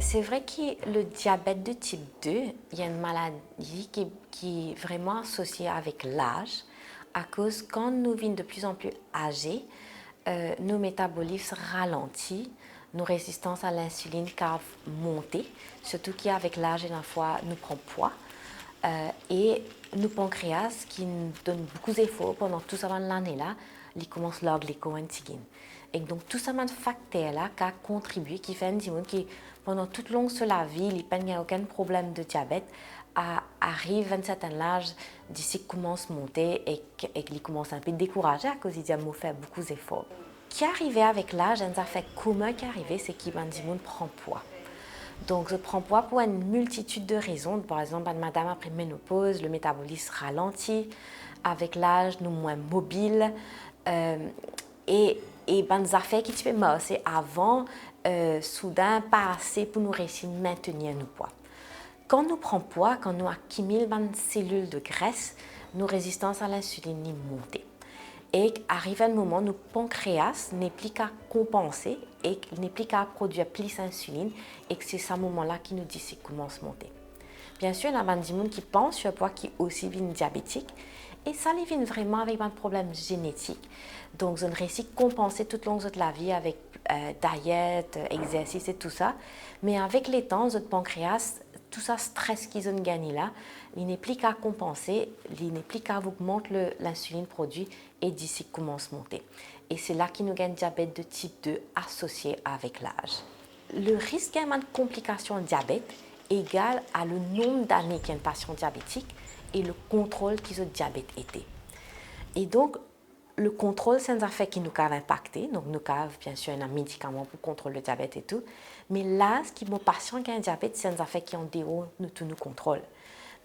C'est vrai que le diabète de type 2, il y a une maladie qui est vraiment associée avec l'âge, à cause quand nous vîmes de plus en plus âgés, nos métabolismes ralentissent, nos résistances à l'insuline peuvent monter, surtout qu'avec l'âge, et la fois, nous prend poids. Et nos pancréas, qui nous donne beaucoup d'efforts pendant tout ça l'année-là, ils commencent leur glycoantigine. Et donc, tout ça, de facteurs-là, qui a contribué, qui fait un petit monde qui, pendant toute longue sur la vie, il n'y a aucun problème de diabète, arrive à un certain âge, d'ici commence à monter et qu'il commence un peu découragé à cause qu'il a fait beaucoup d'efforts. Ce qui arrivait avec l'âge, un fait commun qui arrivait, c'est qu'il prend poids. Donc, je prends poids pour une multitude de raisons. Par exemple, madame après ménopause, le métabolisme ralentit. Avec l'âge, nous sommes moins mobiles. Et des affaires qui se fait mal, c'est avant, soudain, pas assez pour nous réussir à maintenir nos poids. Quand nous prenons poids, quand nous accumulons des cellules de graisse, nos résistances à l'insuline montent. Et arrive un moment où notre pancréas n'est plus qu'à compenser et n'est plus qu'à produire plus d'insuline et que c'est ce moment-là qui nous dit qu'il commence à monter. Bien sûr, il y a des gens qui pensent sur le poids qui aussi vient diabétique et ça les vient vraiment avec un problème génétique. Donc, on réussit à compenser tout le long de la vie avec diète, exercice et tout ça. Mais avec les temps, notre pancréas, tout ça stress qu'ils ont gagné là, il n'est plus qu'à compenser, il n'est plus qu'à augmenter l'insuline produit et d'ici commence à monter. Et c'est là qu'il nous gagne diabète de type 2 associé avec l'âge. Le risque de complications de diabète est égal à le nombre d'années qu'un patient diabétique et le contrôle qu'ils ont diabète été. Et donc, le contrôle, c'est un affaire qui nous a impacté. Donc, nous avons bien sûr un médicament pour contrôler le diabète et tout. Mais là, ce qui est mon patient qui a un diabète, c'est un affaire qui en dehors de tout nous contrôle.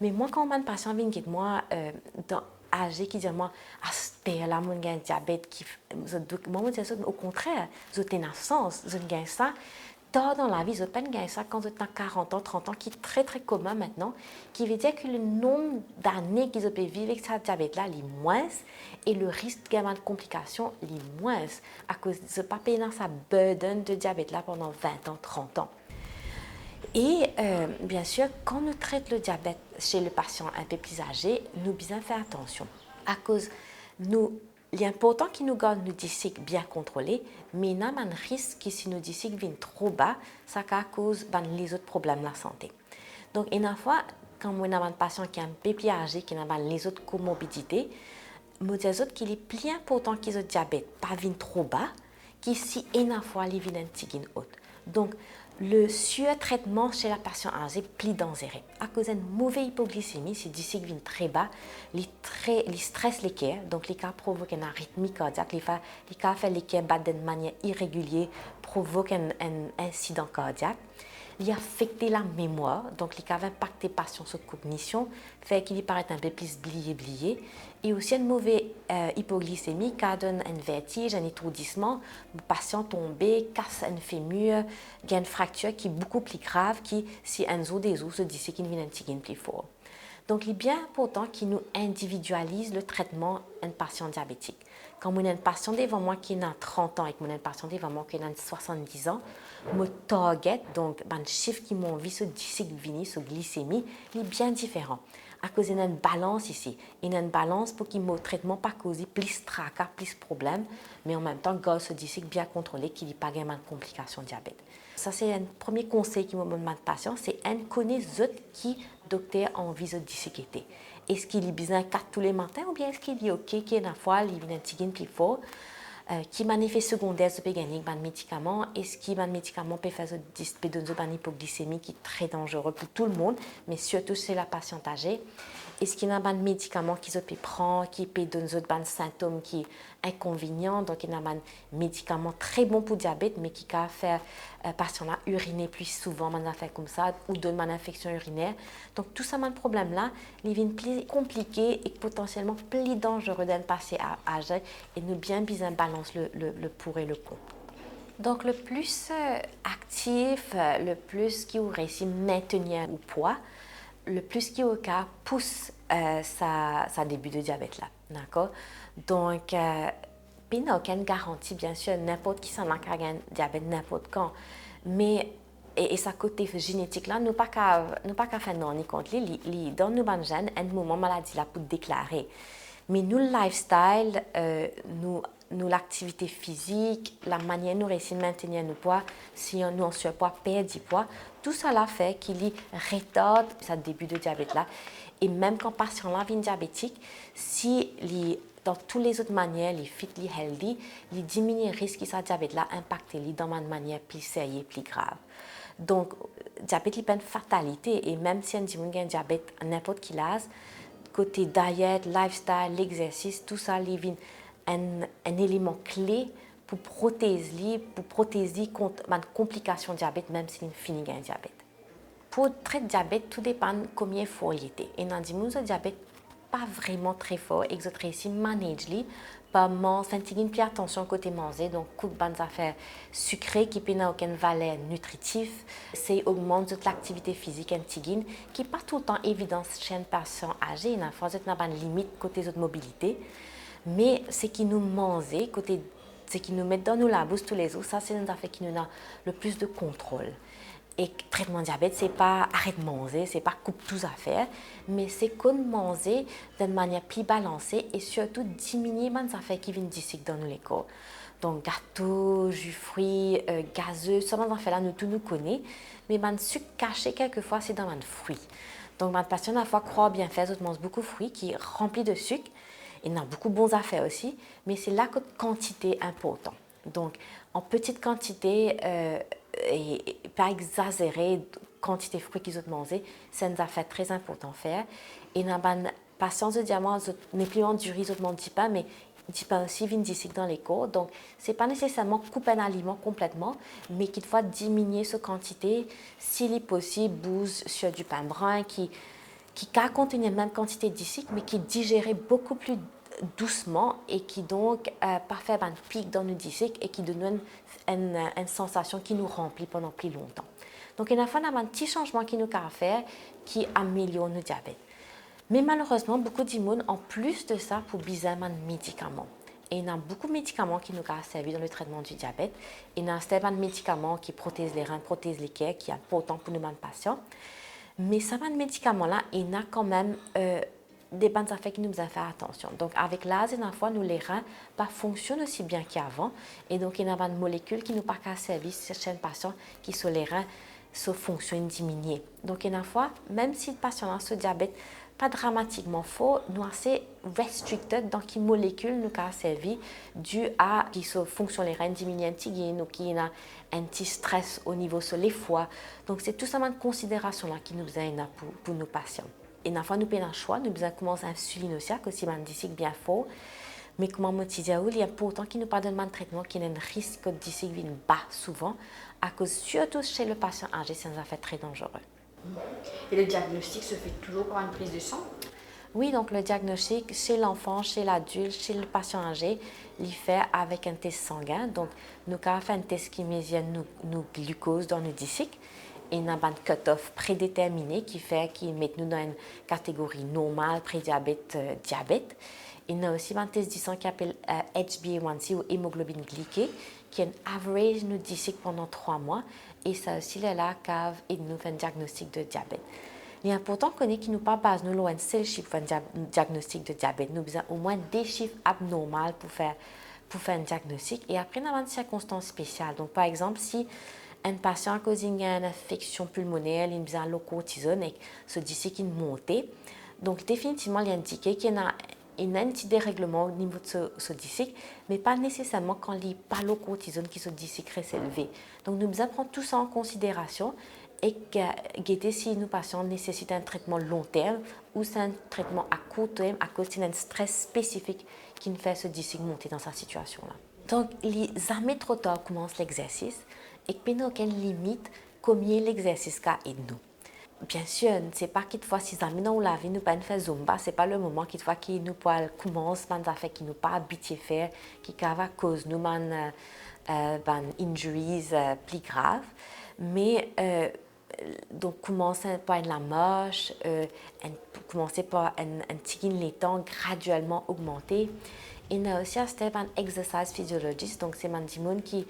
Mais moi, quand un patient vient de moi, âgé, qui dit moi, ah, c'est là, mon un diabète, moi, je dis au contraire, je tenais un sens, je gagne ça. Tard dans la vie, je peine gagner ça quand vous êtes 40 ans, 30 ans, qui est très très commun maintenant, qui veut dire que le nombre d'années qu'ils peuvent vivre avec ce diabète-là est moins et le risque de complications est moins à cause de ne pas payer dans sa burden de diabète-là pendant 20 ans, 30 ans. Et bien sûr, quand nous traitons le diabète chez le patient un peu plus âgé, nous devons faire attention à cause l'important qui nous garde nous district bien contrôlé, mais il y a un risque que si nous district vient trop bas, ça cause les autres problèmes de la santé. Donc, une fois, quand on a un patient qui est un peu plus âgé, qui a les autres comorbidités, nous disons qu'il est plus important qu'ils aient diabète, pas vient trop bas, que si une fois il vient un petit haute. Donc, le surtraitement chez la patiente âgée est plus dangereux. À cause d'une mauvaise hypoglycémie, si d'ici vient très bas, il stresse les cœurs, donc les cas provoquent une arythmie cardiaque, les cas fait les cœurs battent de manière irrégulière, provoquent un incident cardiaque. Il affecte la mémoire, donc il va impacter le patient sur la cognition, fait qu'il paraît un peu plus blié. Et aussi une mauvaise hypoglycémie qui donne un vertige, un étourdissement, le patient tombe, casse un fémur, il y a une fracture qui est beaucoup plus grave que si un os des os se dit qu'il vient un petit plus fort. Donc, il est bien important qu'il nous individualise le traitement d'un patient diabétique. Quand on a un patient devant moi qui a 30 ans et que un patient devant moi qui a 70 ans, mon target, donc le chiffre qui m'a envie sur glycémie, il est bien différent. À cause il y a une balance ici. Il y a une balance pour qu'il mon traitement pas causer plus tracas, plus problèmes, mais en même temps, garde ce glycémique bien contrôlé, qu'il n'y ait pas de complications de diabète. Ça, c'est un premier conseil qui me donne ma patient, c'est un connaître qui docteur a envie de disséquer. Est-ce qu'il est besoin 4 tous les matins ou bien est-ce qu'il est OK qu'il y ait une fois, il vient un petit plus fort, qui a un effet secondaire, ça peut gagner un médicament. Est-ce qu'il y a un médicament peut faire une hypoglycémie qui est très dangereux pour tout le monde, mais surtout chez la patiente âgée. Est-ce qu'il y a un médicament qui se peut prendre, qui peut donner des symptômes qui sont inconvénients. Donc, il y a un médicament très bon pour le diabète, mais qui peut faire patient là uriner plus souvent, des affaires comme ça, ou donner une infection urinaire. Donc, tout ça, ce problème-là, il devient plus compliqué et potentiellement plus dangereux d'un patient âgé. Et nous bien balance le pour et le contre. Donc, le plus actif, le plus qui réussit à maintenir le poids, le plus qui au cas pousse sa début de diabète là, d'accord. Donc il n'y a aucune garantie bien sûr, n'importe qui s'en a un diabète n'importe quand, mais et sa côté génétique là, nous pas qu'à faire non ni contre dans nos ban gènes un moment maladie là pour déclarer. Mais nous le lifestyle, nous l'activité physique, la manière nous réussir à maintenir nos poids, si nous en surpoids, perdre du poids, tout ça là fait qu'il y retarde ce début de diabète là. Et même quand patient là vient diabétique, si dans toutes les autres manières, les fit, les healthy, les diminuer le risque que ce diabète là impacte dans une manière plus sérieuse, plus grave. Donc, diabète est une fatalité et même si on dit qu'il y a un diabète à n'importe quel âge, côté diet, lifestyle, l'exercice, tout ça, c'est un élément clé pour protéger contre une complication de diabète, même si on finit un diabète. Pour traiter diabète, tout dépend de combien fort il était. Et dans le diabète, pas vraiment très fort, et que vous réussissez à manager par manger, faire plus attention côté manger, donc coup de bonnes affaires sucrées qui n'ont aucune valeur nutritive, c'est augmenter l'activité physique qui n'est pas tout le temps évident chez un patient âgé, il y a une limite côté de mobilité, mais ce qui nous mange, ce qui nous met dans nos la bouche tous les jours, ça c'est une affaire qui nous a le plus de contrôle. Et traitement de diabète, ce n'est pas arrêter de manger, ce n'est pas couper tout à faire, mais c'est qu'on manger d'une manière plus balancée et surtout diminuer les affaires qui viennent d'ici dans nos corps. Donc gâteaux, jus fruits, gazeux, ça les affaires là nous tous nous connaissons, mais le sucre caché quelquefois c'est dans les fruits. Donc les patients à la fois croient bien faire, ils mangent beaucoup de fruits qui sont remplis de sucre, il y a beaucoup de bonnes affaires aussi, mais c'est la quantité importante. Donc en petite quantité, et pas exagérer quantité de fruits qu'ils ont mangé, c'est une affaire très importante à faire. Et dans la patience de diamant, n'est plus en durée, ils ne disent pas, mais ils disent pas aussi vient d'ici dans les corps. Donc, ce n'est pas nécessairement couper un aliment complètement, mais qu'il faut diminuer sa quantité, s'il est possible, bouge sur du pain brun qui contient la même quantité de sucre, mais qui digère beaucoup plus doucement et qui donc pas faire un pic dans le sucre et qui donne une sensation qui nous remplit pendant plus longtemps. Donc, il y a un petit changement qui nous a faire qui améliore le diabète. Mais malheureusement, beaucoup d'immunes, en plus de ça, pour besoin de médicaments. Et il y a beaucoup de médicaments qui nous ont servi dans le traitement du diabète. Il y a certains médicaments qui protègent les reins, protègent les cœurs, qui sont importants pour nos patients. Mais ces médicaments-là, il y a quand même des bonnes affaires qui nous ont fait attention. Donc, avec l'âge, nous les reins ne fonctionnent aussi bien qu'avant. Et donc, il y a une molécule qui nous pas qu'à servir chez un patient qui sont les reins, sa fonction diminuée. Donc, il y a une fois, même si le patient a ce diabète, pas dramatiquement faux, nous assez restricted dans quelle molécule nous a servi dû à qui sa fonction les reins diminue un petit gain ou qui a un petit stress au niveau sur les foies. Donc, c'est tout ça une considération là qui nous a pour nos patients. Et une fois nous prenons un choix, nous avons commencé à insuline aussi, que si on dit bien fort. Mais comme on dit, il y a pourtant qui nous pas donne un traitement qui a un risque de distribuer bas souvent, à cause surtout chez le patient âgé, c'est un affaire très dangereux. Et le diagnostic se fait toujours par une prise de sang? Oui, donc le diagnostic chez l'enfant, chez l'adulte, chez le patient âgé, il fait avec un test sanguin. Donc, nous avons fait un test qui mesure nos glucose dans nos disques. Et il y a un cut-off prédéterminé qui met nous dans une catégorie normale, prédiabète, diabète. Il y a aussi un test du sang qui s'appelle HbA1c ou hémoglobine glyquée, qui est un average nous disques pendant 3 mois. Et ça aussi, là, cave et nous fait un diagnostic de diabète. Il est important qu'on ait qui nous pas base nous un seul chiffre pour un diagnostic de diabète. Nous avons au moins des chiffres abnormaux pour faire un diagnostic. Et après, nous avons des circonstances spéciales. Donc, par exemple, si un patient a causé une infection pulmonaire, il a besoin de cortisone et ce disque qui monte. Donc, définitivement, il est indiqué qu'il y a un petit dérèglement au niveau de ce disque, mais pas nécessairement quand il n'y a pas le cortisone qui se disque reste élevé. Donc, nous devons prendre tout ça en considération et guetter si nos patients nécessitent un traitement long terme ou c'est un traitement à court terme à cause d'un stress spécifique qui nous fait ce disque monter dans sa situation-là. Donc, les jamais trop tard commence l'exercice et qu'il n'y a aucune limite combien l'exercice aide nous. Bien sûr, ce n'est pas qu'il faut si jamais dans la vie nous pas faire zumba, ce n'est pas le moment qu'il faut qu'il nous commence à faire qui nous pas habitué faire, qui va cause nous injuries plus graves, mais donc commencer par la marche, commencer par un petit laitant graduellement augmenter. Il y a aussi un exercice physiologiste, donc c'est un monde qui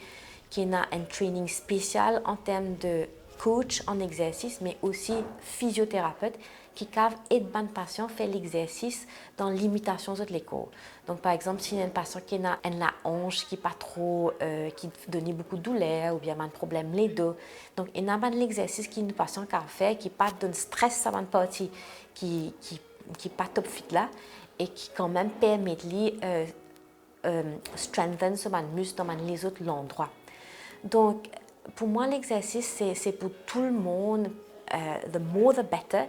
a un training spécial en termes de coach en exercice, mais aussi physiothérapeute qui cave aide ban patient fait l'exercice dans l'imitation de l'écho. Donc par exemple, s'il y a une patient qui a la hanche qui pas trop, qui donne beaucoup de douleur ou bien un problème les dos, donc il y a l'exercice qui une patient qui a fait qui pas donne stress à une partie qui pas top fit là et qui quand même permet de strengthen ce muscle dans les autres endroits. Donc pour moi l'exercice c'est pour tout le monde, the more the better,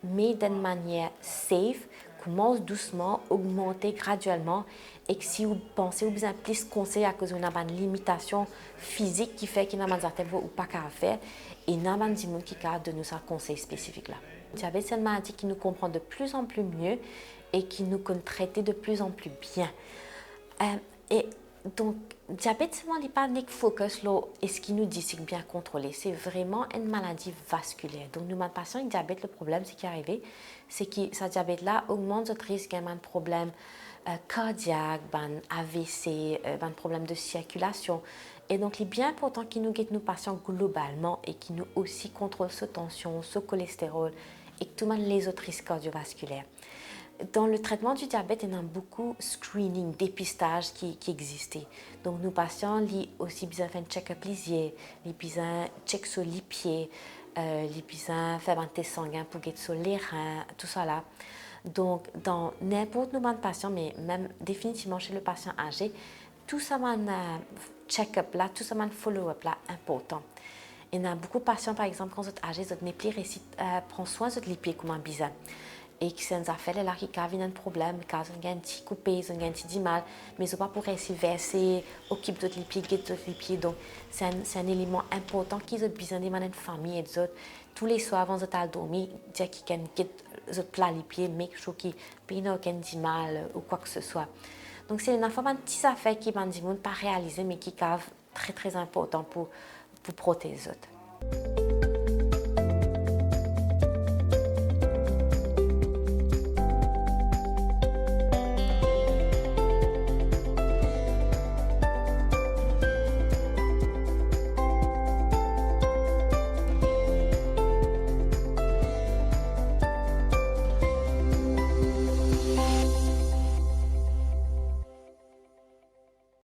mais d'une manière safe, commence doucement, augmenter graduellement et que si vous pensez ou besoin plus conseil à cause d'une limitation physique qui fait qu'il n'a pas ou pas qu'à faire et il n'a pas de monde qui a de nous un conseil spécifique là. Le diabète c'est une maladie qui nous comprend de plus en plus mieux et qui nous connaît traiter de plus en plus bien. Et donc, le diabète, ce n'est pas unique focus là, et ce qui nous dit c'est bien contrôlé. C'est vraiment une maladie vasculaire. Donc, nous, les patients avec diabète, le problème, c'est qui est arrivé, c'est que ce diabète-là augmente notre risque d'un problème cardiaque, d'un AVC, d'un problème de circulation. Et donc, il est bien important qu'ils nous guettent nos patients globalement et qu'ils nous aussi contrôlent sa tension, ce cholestérol et que tout le monde les autres risques cardiovasculaires. Dans le traitement du diabète, il y a beaucoup de screening, dépistage qui existait. Donc, nos patients ont aussi besoin de faire un check-up lisier, ils ont besoin de check sur les pieds, ils ont besoin de faire un test sanguin pour get sur les reins, tout ça là. Donc, dans n'importe quel patient, mais même définitivement chez le patient âgé, tout ça un check-up là, tout ça un follow-up là important. Il y a beaucoup de patients, par exemple, quand ils sont âgés, ils prennent soin de les pieds comme un besoin. Et qui s'en a fait là qui a un problème, qui a un petit coupé, un petit mal, mais ils pas pour essayer verser, occupe d'autres les pieds, guette d'autres les pieds. Donc c'est un élément important qu'ils ont besoin de une famille et des autres. Tous les soirs avant de dormir, dire qu'ils ont guette d'autres plats les pieds, make sure qu'ils n'ont aucun mal ou quoi que ce soit. Donc c'est une petite affaire qui ne pas réaliser, mais qui est très très important pour protéger les autres.